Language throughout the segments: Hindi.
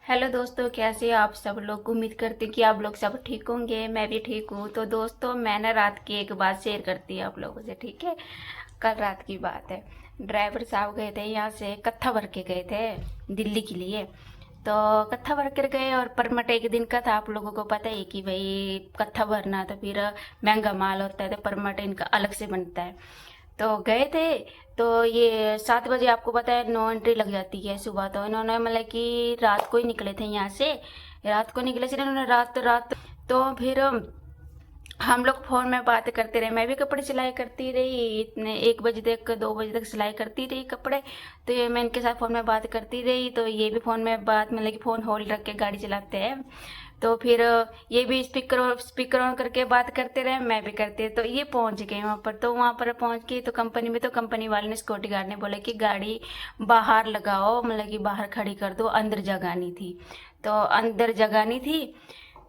हेलो दोस्तों, कैसे आप सब लोग। उम्मीद करती हूँ कि आप लोग सब ठीक होंगे। मैं भी ठीक हूँ। तो दोस्तों, मैं ना रात की एक बात शेयर करती हूँ आप लोगों से, ठीक है। कल रात की बात है। ड्राइवर साहब गए थे यहाँ से, कत्था भर के गए थे दिल्ली के लिए। तो कत्था भर कर गए और परमट एक दिन का था। आप लोगों को पता है कि भाई कत्था भरना तो फिर महंगा माल होता है, तो परमट इनका अलग से बनता है। तो गए थे। तो ये 7 बजे आपको पता है नो एंट्री लग जाती है सुबह। तो इन्होंने मतलब कि रात को ही निकले थे यहाँ से। रात को निकले थे इन्होंने, रात रात। तो फिर हम लोग फोन में बात करते रहे। मैं भी कपड़े सिलाई करती रही, इतने 1 बजे तक 2 बजे तक सिलाई करती रही कपड़े। तो ये मैं इनके साथ फोन में बात करती रही। तो ये भी फोन में बात, मतलब कि फोन होल्ड रख के गाड़ी चलाते हैं। तो फिर ये भी स्पीकर ऑन करके बात करते रहे, मैं भी करती। तो ये पहुंच गए वहां पर। तो वहां पर पहुंच के तो कंपनी में, तो कंपनी वाले ने, सिक्योरिटी गार्ड ने बोला कि गाड़ी बाहर लगाओ, मतलब कि बाहर खड़ी कर दो, अंदर जगह नहीं थी। तो अंदर जगह नहीं थी।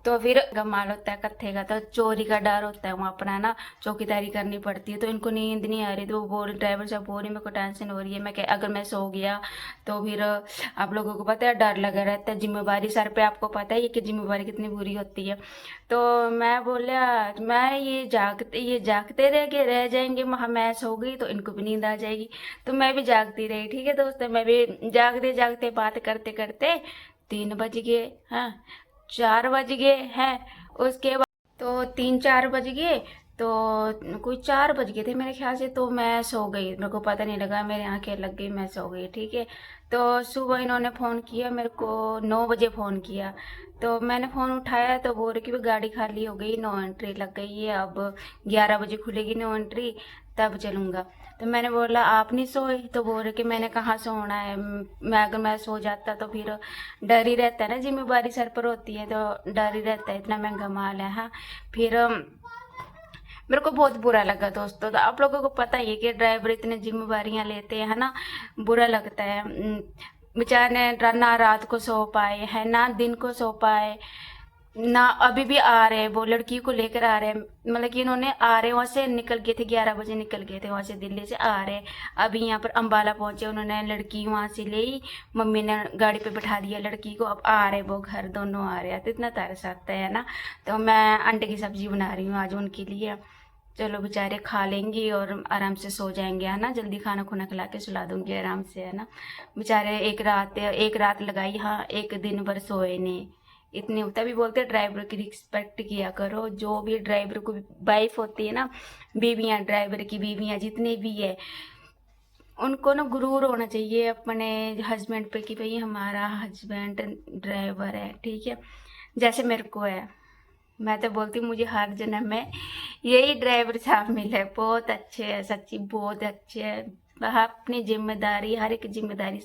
तो फिर माल होता है कत्थे का, तो चोरी का डर होता है वहाँ अपना ना, चौकीदारी करनी पड़ती है। तो इनको नींद नहीं आ रही। तो वो बोल, ड्राइवर साहब बोल रही मेरे को टेंशन हो रही है, मैं अगर मैं सो गया तो फिर आप लोगों को पता है डर लगा रहता है, जिम्मेवारी सर पे, आपको पता है ये कि जिम्मेवारी कितनी बुरी होती है। तो मैं बोला, मैं ये जागते रह जाएंगे, मैं सो गई तो इनको भी नींद आ जाएगी। तो मैं भी जागती रही, ठीक है दोस्तों। मैं भी जागते जागते बात करते करते 3 बज गए। हाँ, 4 बज गए हैं। उसके बाद तो 3 4 बज गए। तो कोई 4 बज गए थे मेरे ख्याल से। तो मैं सो गई, मेरे को पता नहीं लगा, मेरी आंखें लग गई, मैं सो गई, ठीक है। तो सुबह इन्होंने फ़ोन किया मेरे को, 9 बजे फ़ोन किया। तो मैंने फ़ोन उठाया तो बोल रही कि वो गाड़ी खाली हो गई, नो एंट्री लग गई है, अब 11 बजे खुलेगी नो एंट्री, तब चलूँगा। तो मैंने बोला आप नहीं सोए? तो बोल रहे कि मैंने कहाँ सोना है, मैं अगर मैं सो जाता तो फिर डर ही रहता है ना, जिम्मेवारी सर पर होती है तो डर ही रहता है, इतना महंगा माल है। हाँ, फिर मेरे को बहुत बुरा लगा दोस्तों। तो आप लोगों को पता ही है कि ड्राइवर इतने जिम्मेवारियां लेते हैं ना, बुरा लगता है। बेचारे ना रात को सो पाए है, ना दिन को सो पाए ना। अभी भी आ रहे हैं, वो लड़की को लेकर आ रहे हैं, मतलब कि इन्होंने आ रहे वहां से निकल गए थे, 11 बजे निकल गए थे वहां से, दिल्ली से आ रहे हैं। अभी यहाँ पर अंबाला पहुंचे, उन्होंने लड़की वहां से ली, मम्मी ने गाड़ी पे बैठा दिया लड़की को। अब आ रहे वो घर, दोनों आ रहे हैं। तो इतना तरस आता है ना। तो मैं अंडे की सब्जी बना रही हूँ आज उनके लिए। चलो बेचारे खा लेंगी और आराम से सो जाएंगे, है ना। जल्दी खाना खुना खिला के सुला दूंगी आराम से, है ना। बेचारे एक रात लगाई, हाँ, एक दिन भर सोए नहीं। इतने तभी बोलते हैं ड्राइवर की रिस्पेक्ट किया करो। जो भी ड्राइवर को वाइफ होती है ना, बीवियां, ड्राइवर की बीवियां जितने भी है, उनको ना गुरूर होना चाहिए अपने हस्बैंड पे कि भाई हमारा हस्बैंड ड्राइवर है, ठीक है। जैसे मेरे को है, मैं तो बोलती हूँ मुझे हर जन्म में यही ड्राइवर साहब मिले। बहुत अच्छे हैं, सच्ची बहुत अच्छे हैं। वह अपनी जिम्मेदारी, हर एक जिम्मेदारी